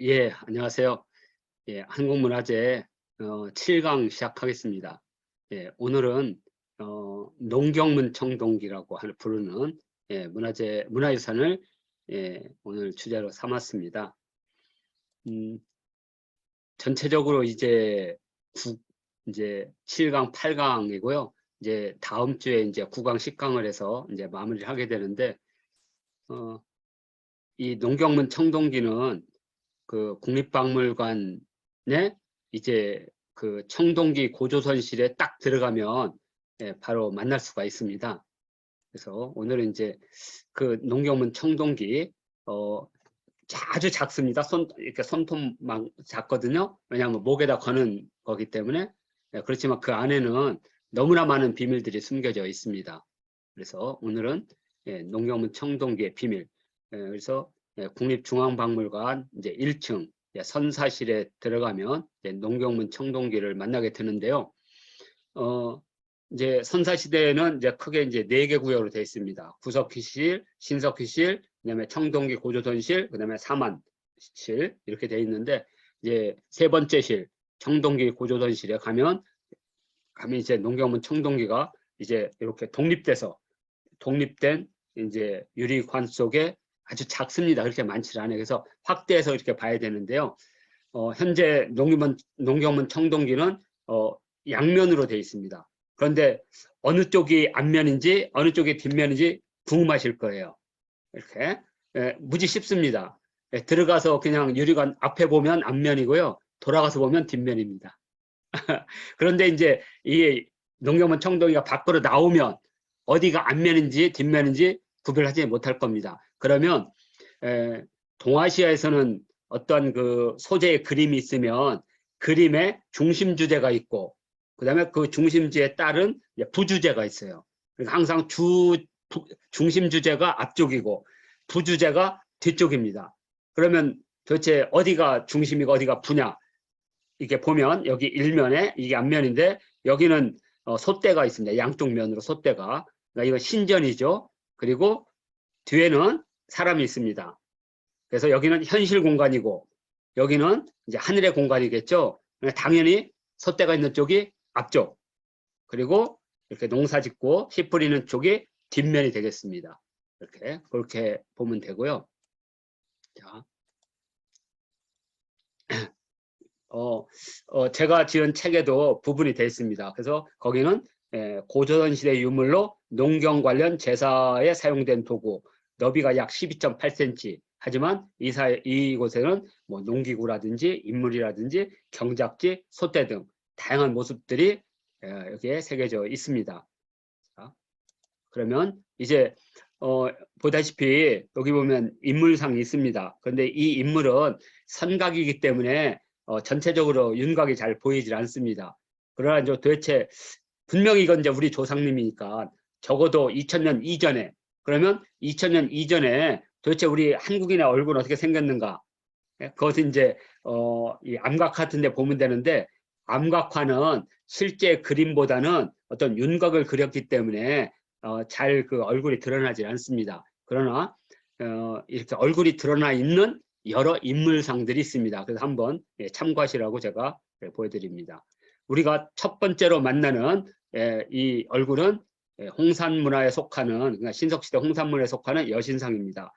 예, 안녕하세요. 예, 한국문화재 7강 시작하겠습니다. 예, 오늘은 농경문 청동기라고 부르는 문화유산을 오늘 주제로 삼았습니다. 전체적으로 이제 7강, 8강이고요. 이제 다음 주에 이제 9강, 10강을 해서 이제 마무리를 하게 되는데 이 농경문 청동기는 그 국립박물관에 이제 그 청동기 고조선실에 딱 들어가면 바로 만날 수가 있습니다. 그래서 오늘은 이제 그 농경문 청동기 아주 작습니다. 이렇게 손톱만 작거든요. 왜냐하면 목에다 거는 거기 때문에. 그렇지만 그 안에는 너무나 많은 비밀들이 숨겨져 있습니다. 그래서 오늘은 농경문 청동기의 비밀. 그래서 국립중앙박물관 이제 1층 선사실에 들어가면 농경문 청동기를 만나게 되는데요. 이제 선사시대에는 이제 크게 이제 4개 구역으로 되어 있습니다. 구석기실, 신석기실, 그다음에 청동기 고조선실, 그다음에 사만실 이렇게 되어 있는데 이제 세 번째 실, 청동기 고조선실에 가면 이제 농경문 청동기가 이제 이렇게 독립된 이제 유리관 속에 아주 작습니다. 그렇게 많지 않아요. 그래서 확대해서 이렇게 봐야 되는데요. 현재 농경문 청동기는 양면으로 되어 있습니다. 그런데 어느 쪽이 앞면인지 어느 쪽이 뒷면인지 궁금하실 거예요. 이렇게 무지 쉽습니다. 들어가서 그냥 유리관 앞에 보면 앞면이고요. 돌아가서 보면 뒷면입니다. 그런데 이제 이 농경문 청동기가 밖으로 나오면 어디가 앞면인지 뒷면인지 구별하지 못할 겁니다. 그러면 동아시아에서는 어떤 그 소재의 그림이 있으면 그림에 중심 주제가 있고 그다음에 그 중심 주제에 따른 부주제가 있어요. 그러니까 항상 중심 주제가 앞쪽이고 부주제가 뒤쪽입니다. 그러면 도대체 어디가 중심이고 어디가 부냐? 이렇게 보면 여기 일면에 이게 앞면인데 여기는 솥대가 있습니다. 양쪽 면으로 솥대가. 그러니까 이건 신전이죠. 그리고 뒤에는 사람이 있습니다. 그래서 여기는 현실 공간이고 여기는 이제 하늘의 공간이겠죠. 당연히 솥대가 있는 쪽이 앞쪽. 그리고 이렇게 농사 짓고 씨 뿌리는 쪽이 뒷면이 되겠습니다. 그렇게 보면 되고요. 자, 제가 지은 책에도 부분이 되어 있습니다. 그래서 거기는 고조선시대 유물로 농경 관련 제사에 사용된 도구, 너비가 약 12.8cm. 하지만 이곳에는 뭐 농기구라든지 인물이라든지 경작지, 솥대 등 다양한 모습들이 여기에 새겨져 있습니다. 자, 그러면 이제 보다시피 여기 보면 인물상이 있습니다. 그런데 이 인물은 선각이기 때문에 전체적으로 윤곽이 잘 보이질 않습니다. 그러나 이제 도대체 분명히 이건 이제 우리 조상님이니까 적어도 2000년 이전에 그러면 2000년 이전에 도대체 우리 한국인의 얼굴은 어떻게 생겼는가? 그것은 이제 이 암각 같은 데 보면 되는데 암각화는 실제 그림보다는 어떤 윤곽을 그렸기 때문에 잘 그 얼굴이 드러나지 않습니다. 그러나 이렇게 얼굴이 드러나 있는 여러 인물상들이 있습니다. 그래서 한번 참고하시라고 제가 보여드립니다. 우리가 첫 번째로 만나는 이 얼굴은 홍산문화에 속하는 그러니까 신석시대 홍산문화에 속하는 여신상입니다.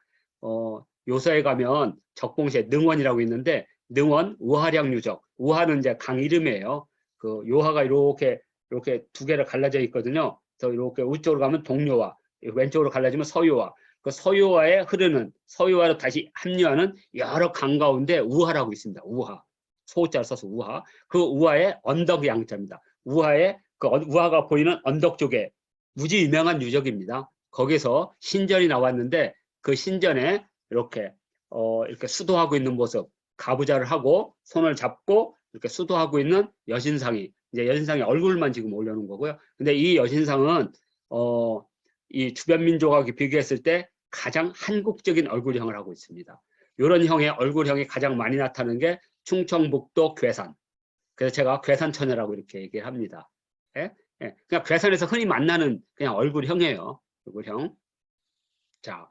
요서에 가면 적봉시에 능원이라고 있는데 능원 우하량 유적 우하는 이제 강 이름이에요. 그 요하가 이렇게 두 개를 갈라져 있거든요. 그래서 이렇게 우쪽으로 가면 동요화 왼쪽으로 갈라지면 서요화 그 서요화에 흐르는 서요화로 다시 합류하는 여러 강 가운데 우하라고 있습니다. 우하 소자를 써서 우하 그 우하의 언덕 양자입니다. 우하의 그 우하가 보이는 언덕 쪽에 무지 유명한 유적입니다. 거기서 신전이 나왔는데 그 신전에 이렇게 수도하고 있는 모습 가부좌를 하고 손을 잡고 이렇게 수도하고 있는 여신상이 이제 여신상의 얼굴만 지금 올려놓은 거고요. 근데 이 여신상은 이 주변 민족하고 비교했을 때 가장 한국적인 얼굴형을 하고 있습니다. 이런 형의 얼굴형이 가장 많이 나타나는 게 충청북도 괴산. 그래서 제가 괴산처녀라고 이렇게 얘기를 합니다. 예? 예. 그냥 괴산에서 흔히 만나는 그냥 얼굴형이에요. 얼굴형. 자,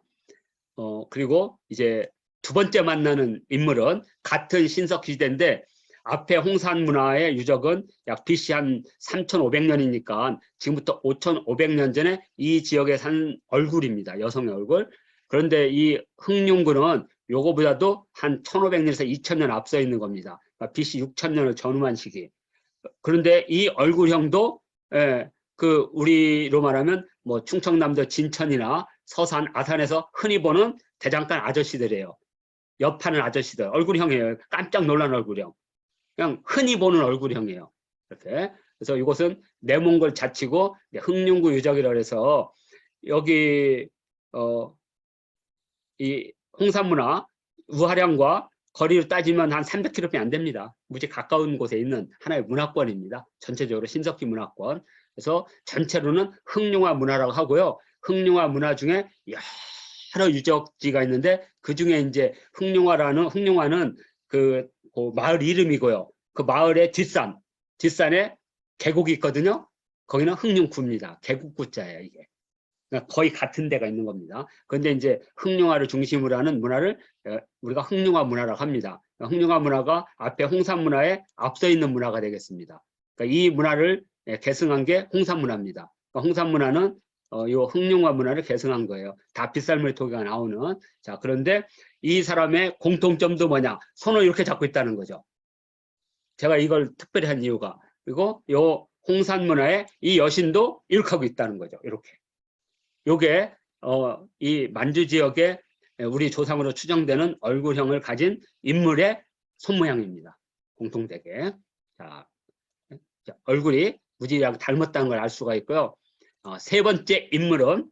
그리고 이제 두 번째 만나는 인물은 같은 신석 시대인데 앞에 홍산문화의 유적은 약 BC 한 3,500년이니까 지금부터 5,500년 전에 이 지역에 산 얼굴입니다. 여성의 얼굴. 그런데 이 흥룡군은 요거보다도 한 1,500년에서 2,000년 앞서 있는 겁니다. 그러니까 BC 6,000년을 전후한 시기. 그런데 이 얼굴형도 그 우리로 말하면 뭐 충청남도 진천이나 서산, 아산에서 흔히 보는 대장간 아저씨들이에요. 옆하는 아저씨들 얼굴형이에요. 깜짝 놀란 얼굴형. 그냥 흔히 보는 얼굴형이에요. 이렇게. 그래서 이곳은 내몽골 자치구 흥룡구 유적이라고 해서 여기 이 홍산문화 우하량과 거리를 따지면 한 300km밖에 안 됩니다. 무지 가까운 곳에 있는 하나의 문화권입니다. 전체적으로 신석기 문화권. 그래서 전체로는 흥룡화 문화라고 하고요. 흥룡화 문화 중에 여러 유적지가 있는데 그 중에 이제 흥룡화는 그 마을 이름이고요. 그 마을의 뒷산에 계곡이 있거든요. 거기는 흥룡구입니다. 계곡구자예요, 이게. 그러니까 거의 같은 데가 있는 겁니다. 그런데 이제 흥룡화를 중심으로 하는 문화를 우리가 흥룡화 문화라고 합니다. 흥룡화 문화가 앞에 홍산 문화에 앞서 있는 문화가 되겠습니다. 그러니까 이 문화를 계승한 게 홍산 문화입니다. 그러니까 홍산 문화는 요 흥룡화 문화를 계승한 거예요. 다 빗살무늬 토기가 나오는. 자, 그런데 이 사람의 공통점도 뭐냐? 손을 이렇게 잡고 있다는 거죠. 제가 이걸 특별히 한 이유가. 그리고 요 홍산 문화의 이 여신도 이렇게 하고 있다는 거죠. 이렇게. 요게 이 만주 지역에 우리 조상으로 추정되는 얼굴형을 가진 인물의 손모양입니다. 공통되게. 자, 얼굴이 무지하게 닮았다는 걸 알 수가 있고요. 세 번째 인물은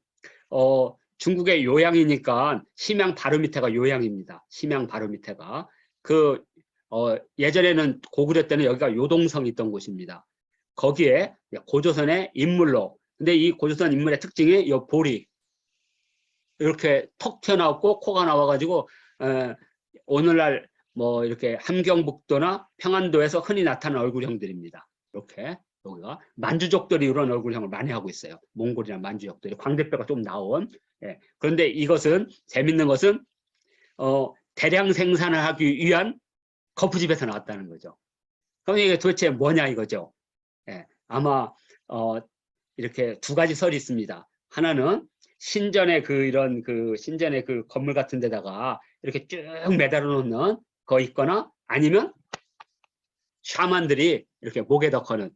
중국의 요양이니까 심양 바로 밑에가 요양입니다. 심양 바로 밑에가 예전에는 고구려 때는 여기가 요동성이 있던 곳입니다. 거기에 고조선의 인물로. 근데 이 고조선 인물의 특징이 이 볼이 이렇게 턱 튀어나왔고 코가 나와가지고 오늘날 뭐 이렇게 함경북도나 평안도에서 흔히 나타나는 얼굴형들입니다. 이렇게 여기가 만주족들이 이런 얼굴형을 많이 하고 있어요. 몽골이나 만주족들이 광대뼈가 좀 나온. 그런데 이것은 재밌는 것은 대량 생산을 하기 위한 거푸집에서 나왔다는 거죠. 그럼 이게 도대체 뭐냐 이거죠. 아마 이렇게 두 가지 설이 있습니다. 하나는 신전의 신전의 그 건물 같은 데다가 이렇게 쭉 매달아 놓는 거 있거나 아니면 샤만들이 이렇게 목에다 거는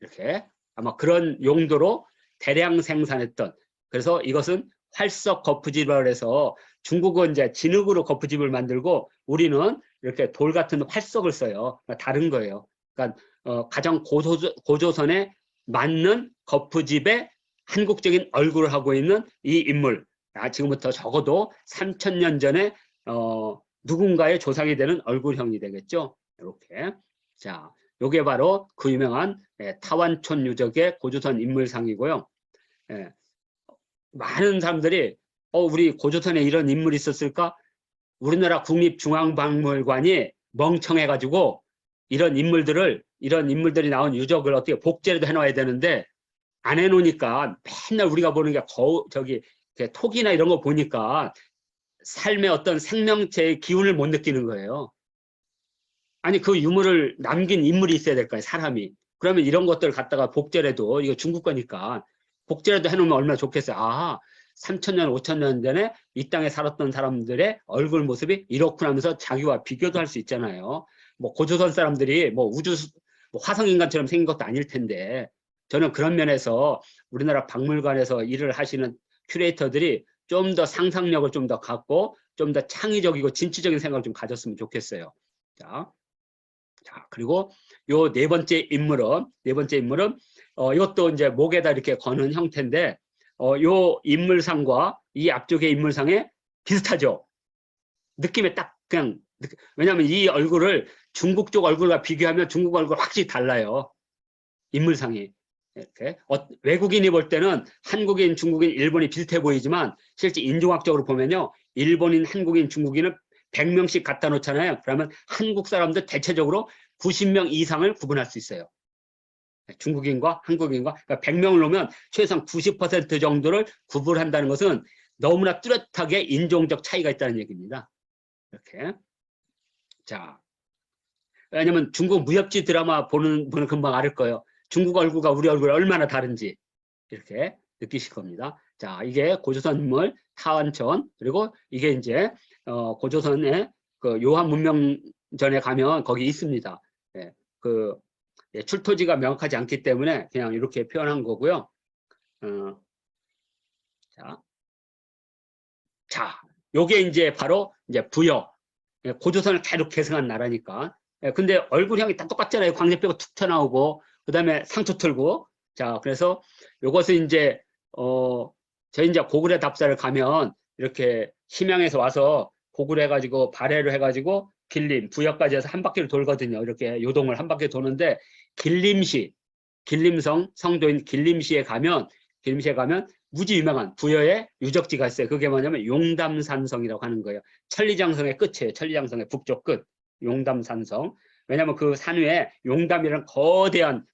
이렇게 아마 그런 용도로 대량 생산했던. 그래서 이것은 활석 거푸집이라고 해서 중국은 이제 진흙으로 거푸집을 만들고 우리는 이렇게 돌 같은 활석을 써요. 그러니까 다른 거예요. 그러니까 가장 고조선에 맞는 거푸집의 한국적인 얼굴을 하고 있는 이 인물. 지금부터 적어도 3,000년 전에 누군가의 조상이 되는 얼굴형이 되겠죠. 이렇게. 자, 요게 바로 그 유명한 타완촌 유적의 고조선 인물상이고요. 많은 사람들이 우리 고조선에 이런 인물이 있었을까? 우리나라 국립중앙박물관이 멍청해가지고 이런 인물들이 나온 유적을 어떻게 복제라도 해놔야 되는데 안 해놓으니까 맨날 우리가 보는 게 톡이나 이런 거 보니까 삶의 어떤 생명체의 기운을 못 느끼는 거예요. 아니 그 유물을 남긴 인물이 있어야 될 거예요. 사람이. 그러면 이런 것들을 갖다가 복제라도 이거 중국 거니까 복제라도 해놓으면 얼마나 좋겠어요. 3,000년, 5,000년 전에 이 땅에 살았던 사람들의 얼굴 모습이 이렇구나 하면서 자기와 비교도 할 수 있잖아요. 뭐 고조선 사람들이 뭐 화성인간처럼 생긴 것도 아닐 텐데 저는 그런 면에서 우리나라 박물관에서 일을 하시는 큐레이터들이 좀 더 상상력을 좀 더 갖고 좀 더 창의적이고 진취적인 생각을 좀 가졌으면 좋겠어요. 자, 그리고 요 네 번째 인물은 이것도 이제 목에다 이렇게 거는 형태인데 요 인물상과 이 앞쪽의 인물상에 비슷하죠. 느낌에 딱 그냥 왜냐하면 이 얼굴을 중국 쪽 얼굴과 비교하면 중국 얼굴 확실히 달라요. 인물상이. 이렇게 외국인이 볼 때는 한국인, 중국인, 일본이 비슷해 보이지만 실제 인종학적으로 보면요. 일본인, 한국인, 중국인은 100명씩 갖다 놓잖아요. 그러면 한국 사람들 대체적으로 90명 이상을 구분할 수 있어요. 중국인과 한국인과 그러니까 100명을 놓으면 최소한 90% 정도를 구분한다는 것은 너무나 뚜렷하게 인종적 차이가 있다는 얘기입니다. 이렇게. 자, 왜냐면 중국 무협지 드라마 보는 분은 금방 알 거예요. 중국 얼굴과 우리 얼굴이 얼마나 다른지 이렇게 느끼실 겁니다. 자, 이게 고조선 인물 타완천, 그리고 이게 이제 고조선의 그 요한 문명전에 가면 거기 있습니다. 예, 그 출토지가 명확하지 않기 때문에 그냥 이렇게 표현한 거고요. 자, 요게 이제 바로 이제 부여. 고조선을 계속 계승한 나라니까. 근데 얼굴형이 다 똑같잖아요. 광대뼈가 툭 튀어나오고, 그 다음에 상투 틀고. 자, 그래서 요것을 이제, 저희 이제 고구려 답사를 가면 이렇게 심양에서 와서 고구려 해가지고 발해를 해가지고 길림, 부여까지 해서 한 바퀴를 돌거든요. 이렇게 요동을 한 바퀴 도는데 길림시, 길림성, 성도인 길림시에 가면 무지 유명한 부여의 유적지가 있어요. 그게 뭐냐면 용담산성이라고 하는 거예요. 천리장성의 끝이에요. 천리장성의 북쪽 끝. 용담산성. 왜냐하면 그 산 위에 용담이라는 거대한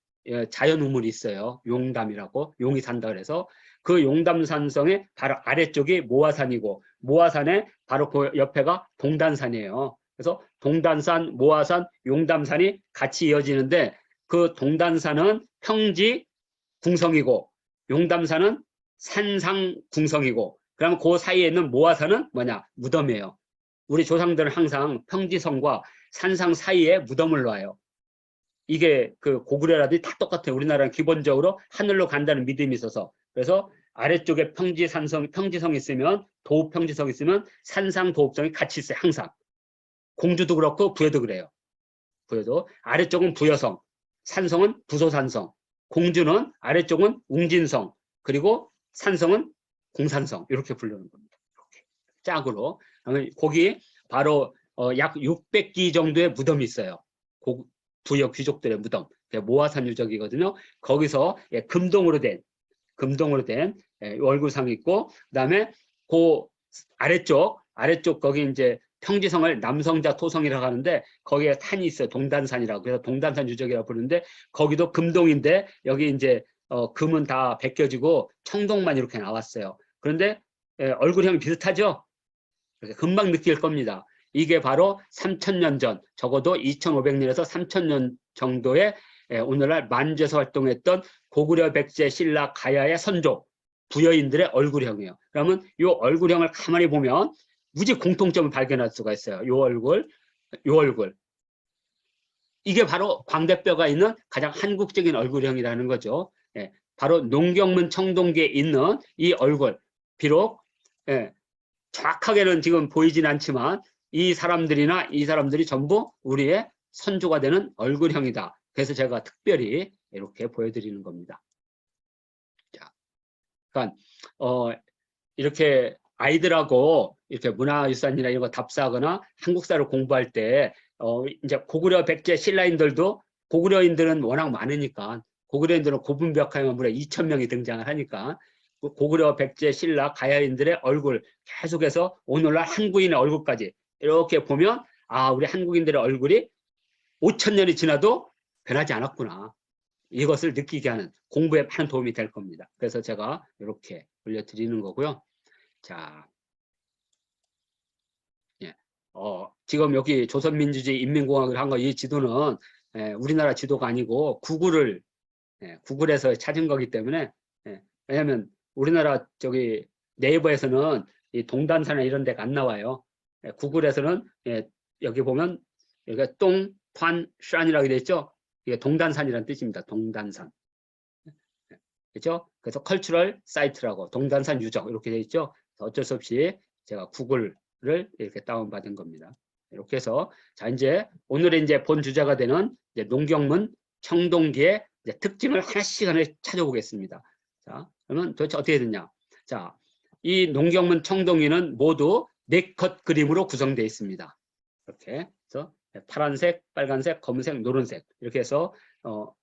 자연 우물이 있어요. 용담이라고. 용이 산다 그래서 그 용담산성의 바로 아래쪽이 모화산이고 모화산의 바로 그 옆에가 동단산이에요. 그래서 동단산, 모화산, 용담산이 같이 이어지는데 그 동단산은 평지 궁성이고 용담산은 산상 궁성이고 그러면 그 사이에 있는 모화산은 뭐냐? 무덤이에요. 우리 조상들은 항상 평지성과 산상 사이에 무덤을 놔요. 이게 그 고구려라든지 다 똑같아요. 우리나라는 기본적으로 하늘로 간다는 믿음이 있어서. 그래서 아래쪽에 평지성이 있으면 도읍평지성이 있으면 산상 도읍성이 같이 있어요. 항상. 공주도 그렇고 부여도 그래요. 부여도 아래쪽은 부여성, 산성은 부소산성, 공주는 아래쪽은 웅진성, 그리고 산성은 공산성 이렇게 부르는 겁니다. 이렇게 짝으로. 거기 바로 약 600기 정도의 무덤이 있어요. 부여 귀족들의 무덤. 모화산 유적이거든요. 거기서 금동으로 된 얼굴상이 있고 그다음에 그 아래쪽 거기 이제 평지성을 남성자 토성이라고 하는데 거기에 산이 있어요. 동단산이라고. 그래서 동단산 유적이라고 부르는데 거기도 금동인데 여기 이제 금은 다 벗겨지고 청동만 이렇게 나왔어요. 그런데 얼굴형이 비슷하죠? 금방 느낄 겁니다. 이게 바로 3000년 전, 적어도 2500년에서 3000년 정도의 오늘날 만주에서 활동했던 고구려 백제 신라 가야의 선조 부여인들의 얼굴형이에요. 그러면 이 얼굴형을 가만히 보면 무지 공통점을 발견할 수가 있어요. 요 얼굴. 이게 바로 광대뼈가 있는 가장 한국적인 얼굴형이라는 거죠. 바로 농경문 청동기에 있는 이 얼굴. 비록 정확하게는 지금 보이진 않지만 이 사람들이 전부 우리의 선조가 되는 얼굴형이다. 그래서 제가 특별히 이렇게 보여드리는 겁니다. 자, 그러니까 이렇게 아이들하고 이렇게 문화유산이나 이런 거 답사하거나 한국사를 공부할 때 이제 고구려 백제 신라인들도 고구려인들은 워낙 많으니까 고구려인들은 고분벽하면 무려 2000명이 등장을 하니까 고구려 백제 신라 가야인들의 얼굴 계속해서 오늘날 한국인의 얼굴까지 이렇게 보면 아 우리 한국인들의 얼굴이 5000년이 지나도 변하지 않았구나. 이것을 느끼게 하는 공부에 많은 도움이 될 겁니다. 그래서 제가 이렇게 올려드리는 거고요. 자, 지금 여기 조선민주주의 인민공화국을 한 거 이 지도는 우리나라 지도가 아니고 구글에서 찾은 거기 때문에 왜냐하면 우리나라 저기 네이버에서는 이 동단산이나 이런 데가 안 나와요. 구글에서는 여기 보면 여기가 똥판산이라고 되어 있죠. 이게 동단산이라는 뜻입니다. 동단산. 그렇죠? 그래서 컬처럴 사이트라고 동단산 유적 이렇게 되어 있죠. 어쩔 수 없이 제가 구글을 이렇게 다운받은 겁니다. 이렇게 해서 자 이제 오늘의 이제 본 주제가 되는 이제 농경문 청동기의 이제 특징을 하나씩 찾아보겠습니다. 자, 그러면 도대체 어떻게 됐냐? 자, 이 농경문 청동기는 모두 4컷 그림으로 구성되어 있습니다. 이렇게 해서 파란색, 빨간색, 검은색, 노란색 이렇게 해서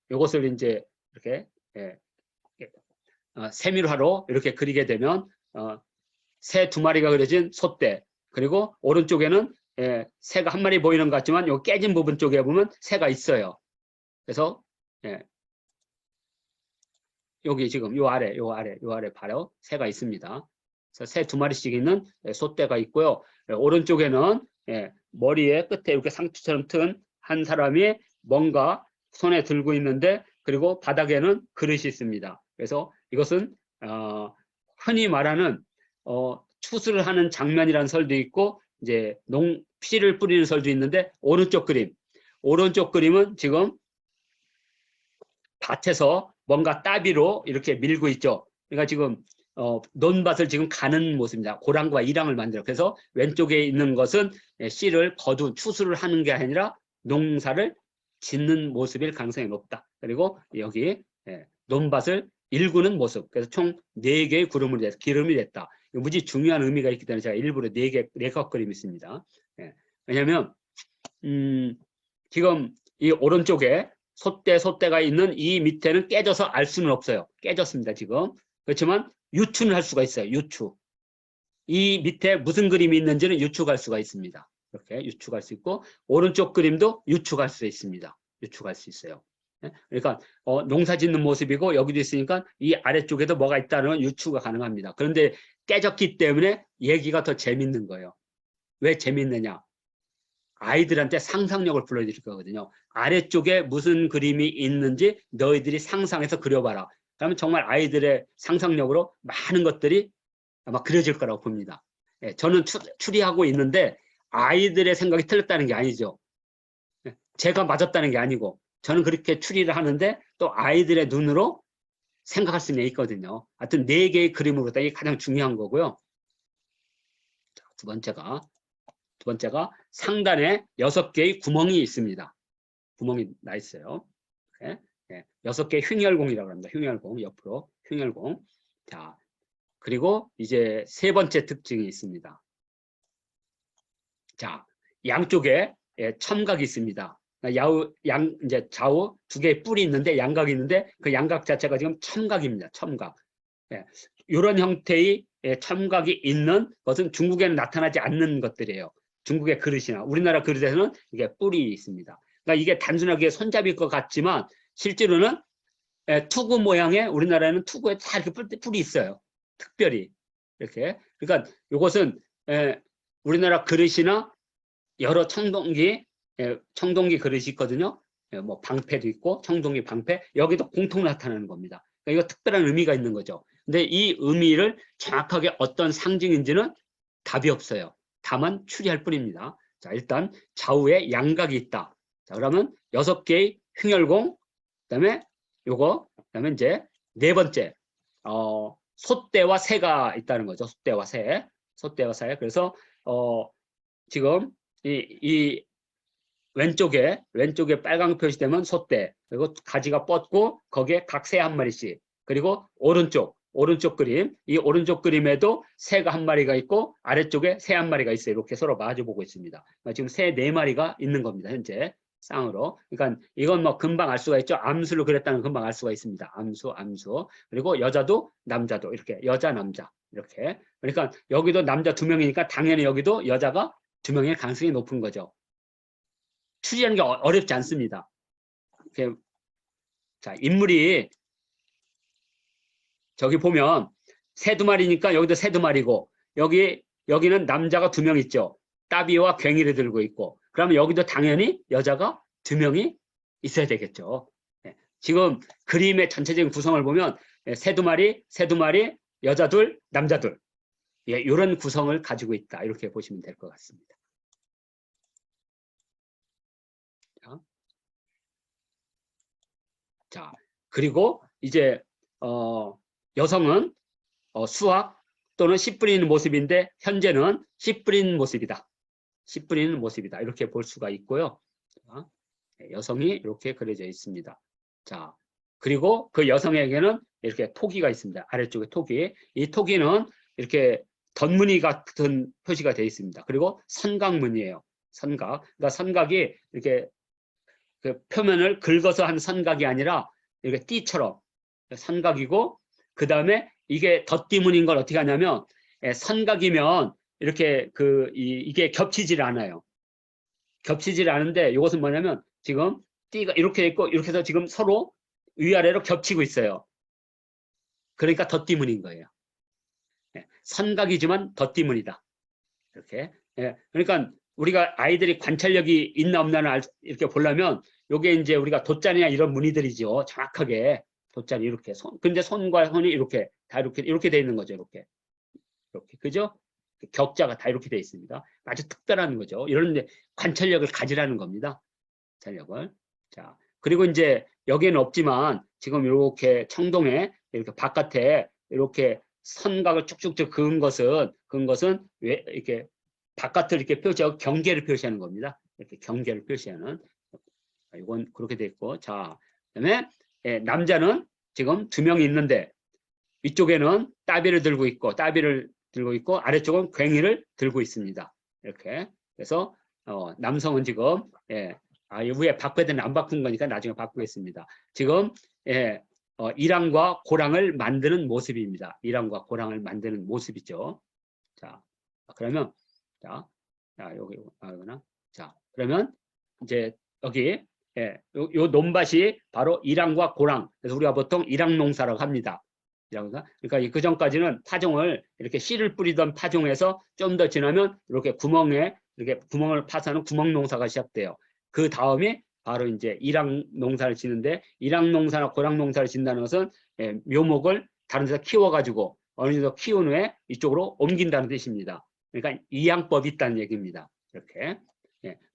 이것을 이제 이렇게 세밀화로 이렇게 그리게 되면 새 2마리가 그려진 솥대 그리고 오른쪽에는 새가 1마리 보이는 것 같지만 요 깨진 부분 쪽에 보면 새가 있어요. 그래서 여기 지금 요 아래 바로 새가 있습니다. 그래서 새 2마리씩 있는 솥대가 있고요. 오른쪽에는 머리에 끝에 이렇게 상추처럼 튼 한 사람이 뭔가 손에 들고 있는데 그리고 바닥에는 그릇이 있습니다. 그래서 이것은 흔히 말하는 추수를 하는 장면이라는 설도 있고 이제 씨를 뿌리는 설도 있는데 오른쪽 그림은 지금 밭에서 뭔가 따비로 이렇게 밀고 있죠. 그러니까 지금 논밭을 지금 가는 모습입니다. 고랑과 이랑을 만들어. 그래서 왼쪽에 있는 것은 씨를 추수를 하는 게 아니라 농사를 짓는 모습일 가능성이 높다. 그리고 여기 논밭을 일구는 모습. 그래서 총 4개의 기름이 됐다. 무지 중요한 의미가 있기 때문에 제가 일부러 4컷 그림이 있습니다. 왜냐하면 지금 이 오른쪽에 솥대가 있는 이 밑에는 깨져서 알 수는 없어요. 깨졌습니다, 지금. 그렇지만 유추는 할 수가 있어요. 유추. 이 밑에 무슨 그림이 있는지는 유추할 수가 있습니다. 이렇게 유추할 수 있고 오른쪽 그림도 유추할 수 있습니다. 유추할 수 있어요. 그러니까 농사 짓는 모습이고 여기도 있으니까 이 아래쪽에도 뭐가 있다는 유추가 가능합니다. 그런데 깨졌기 때문에 얘기가 더 재밌는 거예요. 왜 재밌느냐? 아이들한테 상상력을 불러드릴 거거든요. 아래쪽에 무슨 그림이 있는지 너희들이 상상해서 그려봐라. 그러면 정말 아이들의 상상력으로 많은 것들이 아마 그려질 거라고 봅니다. 저는 추리하고 있는데 아이들의 생각이 틀렸다는 게 아니죠. 제가 맞았다는 게 아니고 저는 그렇게 추리를 하는데 또 아이들의 눈으로 생각할 수 있거든요. 하여튼 4개의 그림으로 이게 가장 중요한 거고요. 두 번째가 상단에 6개의 구멍이 있습니다. 구멍이 나 있어요. 6개의 흉혈공이라고 합니다. 흉혈공, 옆으로 흉혈공. 자, 그리고 이제 3번째 특징이 있습니다. 자, 양쪽에 첨각이 있습니다. 이제 좌우 2개의 뿔이 있는데 양각이 있는데 그 양각 자체가 지금 첨각입니다. 첨각. 이런 형태의 첨각이 있는 것은 중국에는 나타나지 않는 것들이에요. 중국의 그릇이나 우리나라 그릇에서는 이게 뿔이 있습니다. 그러니까 이게 단순하게 손잡이일 것 같지만 실제로는 투구 모양의 우리나라에는 투구에 다 이렇게 뿔이 있어요. 특별히 이렇게. 그러니까 이것은 우리나라 그릇이나 여러 청동기 그릇이 있거든요. 뭐 방패도 있고 청동기 방패 여기도 공통 나타나는 겁니다. 그러니까 이거 특별한 의미가 있는 거죠. 근데 이 의미를 정확하게 어떤 상징인지는 답이 없어요. 다만 추리할 뿐입니다. 자, 일단 좌우에 양각이 있다. 자, 그러면 6개의 흉혈공, 그다음에 그다음에 이제 4번째 솥대와 새가 있다는 거죠. 솥대와 새. 그래서 지금 이 왼쪽에 빨강 표시되면 솥대, 그리고 가지가 뻗고 거기에 각 새 한 마리씩, 그리고 오른쪽 그림, 이 오른쪽 그림에도 새가 한 마리가 있고 아래쪽에 새 한 마리가 있어요. 이렇게 서로 마주보고 있습니다. 지금 새 4마리가 있는 겁니다. 현재 쌍으로. 그러니까 이건 뭐 금방 알 수가 있죠. 암수로 그렸다는 금방 알 수가 있습니다. 암수. 그리고 여자도 남자도 이렇게 여자 남자 이렇게. 그러니까 여기도 남자 2명이니까 당연히 여기도 여자가 2명일 가능성이 높은 거죠. 추리하는 게 어렵지 않습니다. 이렇게. 자, 인물이 저기 보면 새 2마리니까 여기도 새 2마리고 여기는 남자가 2명 있죠. 따비와 괭이를 들고 있고, 그러면 여기도 당연히 여자가 2명이 있어야 되겠죠. 지금 그림의 전체적인 구성을 보면 새 2마리, 여자 2, 남자 2 이런 구성을 가지고 있다. 이렇게 보시면 될 것 같습니다. 자, 그리고 이제 여성은 수학 또는 씨 뿌리는 모습인데 현재는 씨 뿌리는 모습이다. 이렇게 볼 수가 있고요. 자, 여성이 이렇게 그려져 있습니다. 자, 그리고 그 여성에게는 이렇게 토기가 있습니다. 아래쪽에 토기. 이 토기는 이렇게 덧무늬 같은 표시가 되어 있습니다. 그리고 선각무늬예요. 선각. 그러니까 선각이 이렇게 그 표면을 긁어서 한 선각이 아니라 이렇게 띠처럼 선각이고, 그 다음에 이게 덧띠무늬인 걸 어떻게 하냐면 선각이면 이렇게 이게 겹치질 않아요. 겹치질 않은데 이것은 뭐냐면 지금 띠가 이렇게 있고 이렇게 해서 지금 서로 위아래로 겹치고 있어요. 그러니까 덧띠무늬인 거예요. 선각이지만 덧띠무늬다. 이렇게. 그러니까 우리가 아이들이 관찰력이 있나 없나를 이렇게 보려면 요게 이제 우리가 돗자리나 이런 무늬들이죠. 정확하게 돗자리 이렇게 근데 손과 손이 이렇게 다 이렇게 돼 있는 거죠. 이렇게 그죠? 격자가 다 이렇게 돼 있습니다. 아주 특별한 거죠. 이런 이제 관찰력을 가지라는 겁니다. 관찰력을. 자, 그리고 이제 여기에는 없지만 지금 이렇게 청동에 이렇게 바깥에 이렇게 선각을 쭉쭉쭉 그은 것은 왜 이렇게 바깥을 이렇게 표시하고 경계를 표시하는 겁니다. 이렇게 경계를 표시하는. 이건 그렇게 돼 있고. 자, 그다음에 남자는 지금 2명이 있는데 위쪽에는 따비를 들고 있고 아래쪽은 괭이를 들고 있습니다. 이렇게. 그래서 남성은 지금 위에 바꿔야 되는 안 바꾼 거니까 나중에 바꾸겠습니다. 지금 이랑과 고랑을 만드는 모습입니다. 이랑과 고랑을 만드는 모습이죠. 자, 그러면 여기 자, 그러면 이제 여기 요 논밭이 바로 이랑과 고랑. 그래서 우리가 보통 이랑 농사라고 합니다. 그러니까 그 전까지는 파종을 이렇게 씨를 뿌리던 파종에서 좀 더 지나면 이렇게 구멍을 파서 하는 구멍 농사가 시작돼요. 그 다음에 바로 이제 이랑 농사를 짓는데 이랑 농사나 고랑 농사를 짓는다는 것은 묘목을 다른 데서 키워가지고 어느 정도 키운 후에 이쪽으로 옮긴다는 뜻입니다. 그러니까 이양법이 있다는 얘기입니다. 이렇게.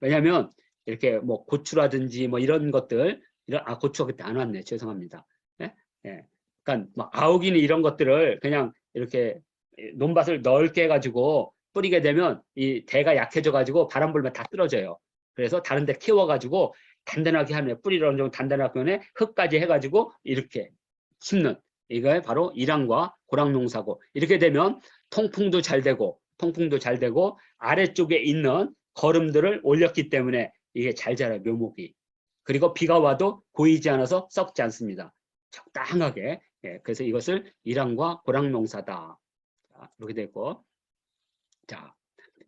왜냐하면 이렇게 뭐 고추라든지 뭐 이런 것들 고추가 그때 안 왔네. 죄송합니다. 그러니까 뭐 아욱이니 이런 것들을 그냥 이렇게 논밭을 넓게 해가지고 뿌리게 되면 이 대가 약해져 가지고 바람 불면 다 떨어져요. 그래서 다른 데 키워가지고 단단하게 하면 뿌리를 어느 정도 단단하게 하면 흙까지 해가지고 이렇게 심는 이게 바로 이랑과 고랑 농사고 이렇게 되면 통풍도 잘 되고 아래쪽에 있는 거름들을 올렸기 때문에 이게 잘 자라요. 묘목이. 그리고 비가 와도 고이지 않아서 썩지 않습니다. 적당하게. 그래서 이것을 이랑과 고랑 농사다. 이렇게 됐고. 자,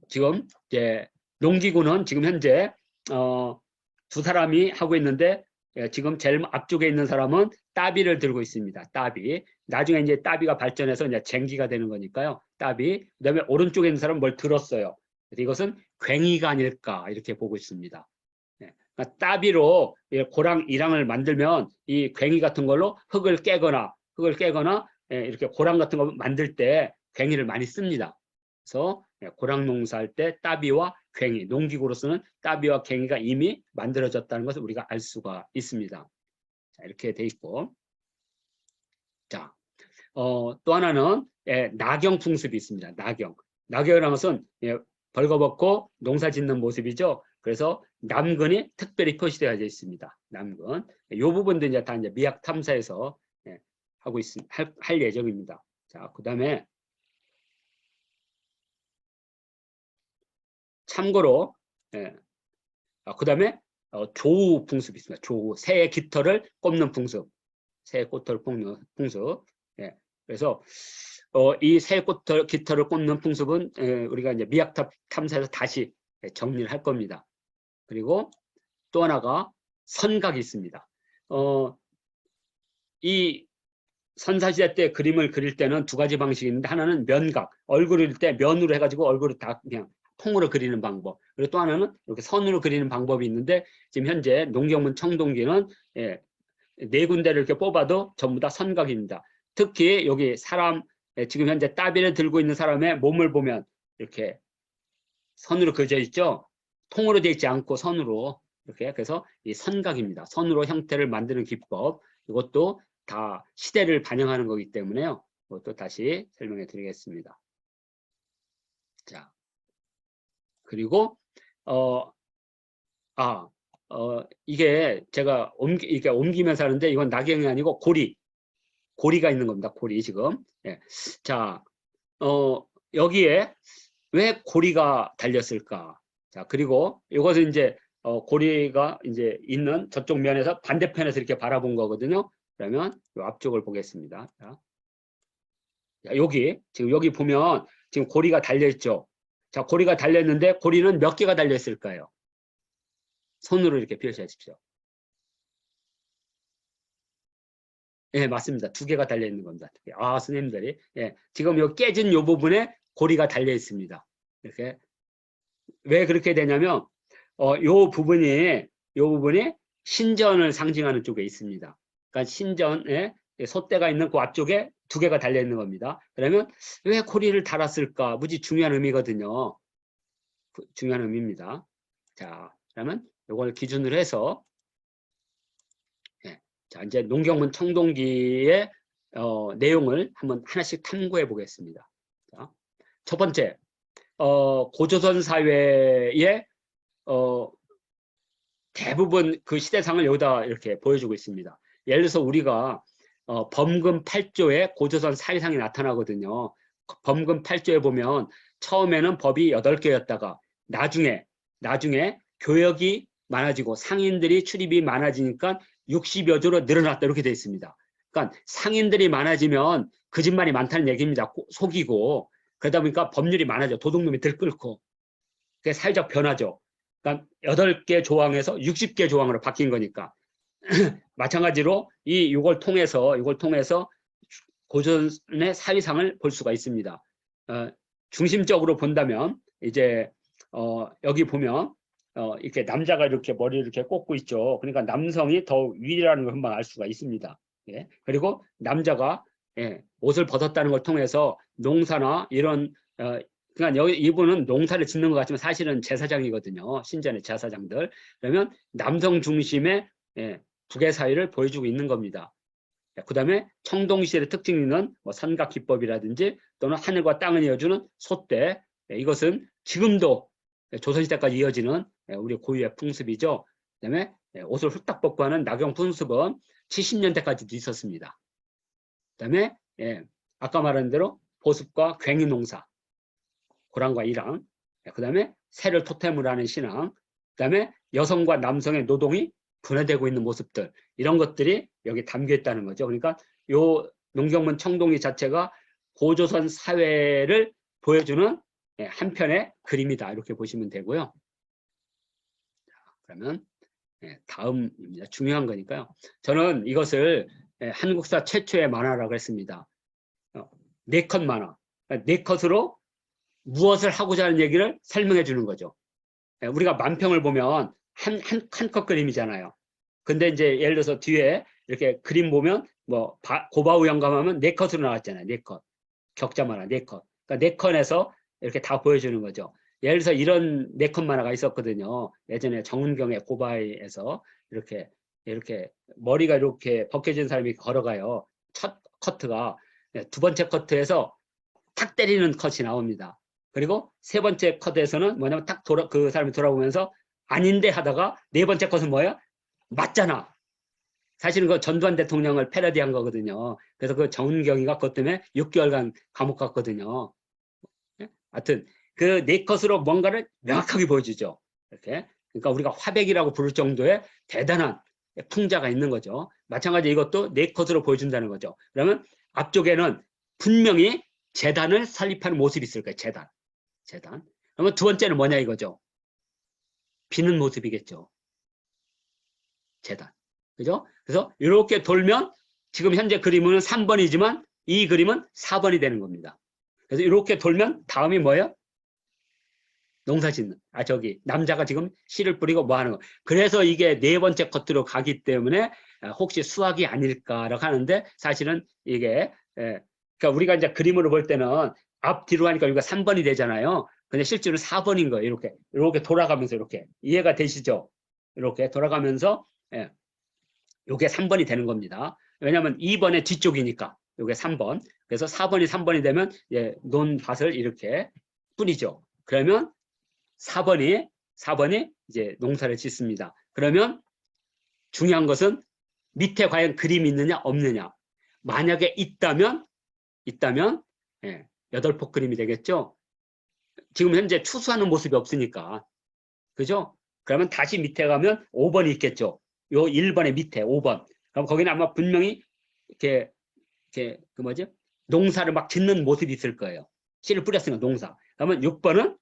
지금 이제 농기구는 지금 현재 2사람이 하고 있는데 지금 제일 앞쪽에 있는 사람은 따비를 들고 있습니다. 따비. 나중에 이제 따비가 발전해서 이제 쟁기가 되는 거니까요. 따비. 그다음에 오른쪽에 있는 사람은 뭘 들었어요. 그래서 이것은 괭이가 아닐까 이렇게 보고 있습니다. 그러니까 따비로 고랑 이랑을 만들면 이 괭이 같은 걸로 흙을 깨거나 이렇게 고랑 같은 거 만들 때 괭이를 많이 씁니다. 그래서 고랑 농사할 때 따비와 괭이, 농기구로서는 따비와 괭이가 이미 만들어졌다는 것을 우리가 알 수가 있습니다. 자, 이렇게 돼 있고. 자, 또 하나는 낙영 풍습이 있습니다. 낙영이라는 것은 벌거벗고 농사 짓는 모습이죠. 그래서 남근이 특별히 표시되어 있습니다. 남근. 이 부분도 이제 다 이제 미학 탐사에서 하고 할 예정입니다. 자, 그다음에 참고로 그다음에 조우 풍습이 있습니다. 조우 새의 깃털을 꼽는 풍습. 새의 깃털을 꼽는 풍습. 그래서 이 새의 깃털을 꼽는 풍습은 우리가 이제 미학 탐사에서 다시 정리를 할 겁니다. 그리고 또 하나가 선각이 있습니다. 이 선사시대 때 그림을 그릴 때는 2가지 방식이 있는데 하나는 면각, 얼굴을 그릴 때 면으로 해가지고 얼굴을 다 그냥 통으로 그리는 방법. 그리고 또 하나는 이렇게 선으로 그리는 방법이 있는데 지금 현재 농경문 청동기는 4군데를 이렇게 뽑아도 전부 다 선각입니다. 특히 여기 사람 지금 현재 따비를 들고 있는 사람의 몸을 보면 이렇게 선으로 그려져 있죠. 통으로 되어 있지 않고 선으로 이렇게. 그래서 이 선각입니다. 선으로 형태를 만드는 기법. 이것도 다 시대를 반영하는 거기 때문에요. 이것도 다시 설명해 드리겠습니다. 자, 그리고 이게 제가 이게 옮기면서 하는데 이건 낙영이 아니고 고리가 있는 겁니다. 고리 지금. 자, 여기에 왜 고리가 달렸을까? 자, 그리고 이것은 이제 고리가 이제 있는 저쪽 면에서 반대편에서 이렇게 바라본 거거든요. 그러면 이 앞쪽을 보겠습니다. 자, 지금 여기 보면 지금 고리가 달려 있죠. 자, 고리가 달렸는데 고리는 몇 개가 달려 있을까요? 손으로 이렇게 표시하십시오. 맞습니다. 2개가 달려 있는 겁니다. 선생님들이 지금 요 깨진 요 부분에 고리가 달려 있습니다. 이렇게 왜 그렇게 되냐면 요 부분이 신전을 상징하는 쪽에 있습니다. 그러니까 신전에 솥대가 있는 그 앞쪽에 두 개가 달려 있는 겁니다. 그러면 왜 고리를 달았을까? 무지 중요한 의미거든요. 중요한 의미입니다. 자, 그러면 이걸 기준으로 해서 자, 이제 농경문 청동기의 내용을 한번 하나씩 탐구해 보겠습니다. 자, 첫 번째, 고조선 사회의 대부분 그 시대상을 여기다 이렇게 보여주고 있습니다. 예를 들어서 우리가 범금 8조에 고조선 사회상이 나타나거든요. 범금 8조에 보면 처음에는 법이 8개였다가 나중에 교역이 많아지고 상인들이 출입이 많아지니까 60여 조로 늘어났다 이렇게 되어 있습니다. 그러니까 상인들이 많아지면 거짓말이 많다는 얘기입니다. 속이고 그러다 보니까 법률이 많아져. 도둑놈이 들끓고 그게 사회적 변화죠. 그러니까 8개 조항에서 60개 조항으로 바뀐 거니까 마찬가지로 이걸 통해서 고전의 사회상을 볼 수가 있습니다. 중심적으로 본다면 이제 여기 보면 이렇게 남자가 이렇게 머리를 이렇게 꽂고 있죠. 그러니까 남성이 더 위라는 걸 한번 알 수가 있습니다. 예. 그리고 남자가 옷을 벗었다는 걸 통해서 농사나 이런 그러니까 여기 이분은 농사를 짓는 것 같지만 사실은 제사장이거든요. 신전의 제사장들. 그러면 남성 중심의 부계 사회를 보여주고 있는 겁니다. 그 다음에 청동시대의 특징은 뭐 선각기법이라든지 또는 하늘과 땅을 이어주는 솥대. 이것은 지금도 조선시대까지 이어지는 우리 고유의 풍습이죠. 그 다음에 옷을 훌딱 벗고 하는 낙용 풍습은 70년대까지도 있었습니다. 그 다음에 아까 말한 대로 보습과 괭이 농사, 고랑과 이랑, 그 다음에 새를 토템으로 하는 신앙, 그 다음에 여성과 남성의 노동이 분해되고 있는 모습들, 이런 것들이 여기 담겨 있다는 거죠. 그러니까 요 농경문 청동기 자체가 고조선 사회를 보여주는 한편의 그림이다 이렇게 보시면 되고요. 그러면 다음입니다. 중요한 거니까요. 저는 이것을 한국사 최초의 만화라고 했습니다. 4컷 만화. 4컷으로 무엇을 하고자 하는 얘기를 설명해 주는 거죠. 우리가 만평을 보면 한 컷 그림이잖아요. 근데 이제 예를 들어서 뒤에 이렇게 그림 보면 뭐 고바우 영감하면 4컷으로 나왔잖아요. 4컷. 격자 만화 4컷. 그러니까 4컷에서 이렇게 다 보여주는 거죠. 예를 들어서 이런 4컷 만화가 있었거든요. 예전에 정은경의 고바이에서 이렇게 머리가 이렇게 벗겨진 사람이 걸어가요. 첫 커트가 두 번째 커트에서 탁 때리는 컷이 나옵니다. 그리고 세 번째 컷에서는 뭐냐면 딱 그 사람이 돌아보면서 아닌데 하다가 네 번째 컷은 뭐예요? 맞잖아. 사실은 그 전두환 대통령을 패러디한 거거든요. 그래서 그 정은경이가 그것 때문에 6개월간 감옥 갔거든요. 하여튼 그 네 컷으로 뭔가를 명확하게 보여주죠. 이렇게. 그러니까 우리가 화백이라고 부를 정도의 대단한 풍자가 있는 거죠. 마찬가지 이것도 네 컷으로 보여준다는 거죠. 그러면 앞쪽에는 분명히 재단을 설립하는 모습이 있을 거예요. 재단. 그러면 두 번째는 뭐냐 이거죠. 비는 모습이겠죠. 재단. 그죠? 그래서 이렇게 돌면 지금 현재 그림은 3번이지만 이 그림은 4번이 되는 겁니다. 그래서 이렇게 돌면 다음이 뭐예요? 농사 짓는. 남자가 지금 씨를 뿌리고 뭐 하는 거. 그래서 이게 네 번째 컷으로 가기 때문에 혹시 수학이 아닐까라고 하는데 사실은 이게 그러니까 우리가 이제 그림으로 볼 때는 앞뒤로 하니까 여기가 3번이 되잖아요. 근데 실제로 4번인 거예요. 이렇게 돌아가면서 이렇게. 이해가 되시죠? 이렇게 돌아가면서 이게 3번이 되는 겁니다. 왜냐하면 2번의 뒤쪽이니까 이게 3번. 그래서 4번이 3번이 되면 논밭을 이렇게 뿌리죠. 그러면 4번이 이제 농사를 짓습니다. 그러면 중요한 것은 밑에 과연 그림이 있느냐 없느냐. 만약에 있다면 8폭 그림이 되겠죠. 지금 현재 추수하는 모습이 없으니까. 그죠? 그러면 다시 밑에 가면 5번이 있겠죠. 요 1번의 밑에 5번. 그럼 거기는 아마 분명히 이렇게 그 뭐지? 농사를 막 짓는 모습이 있을 거예요. 씨를 뿌렸으니까 농사. 그러면 6번은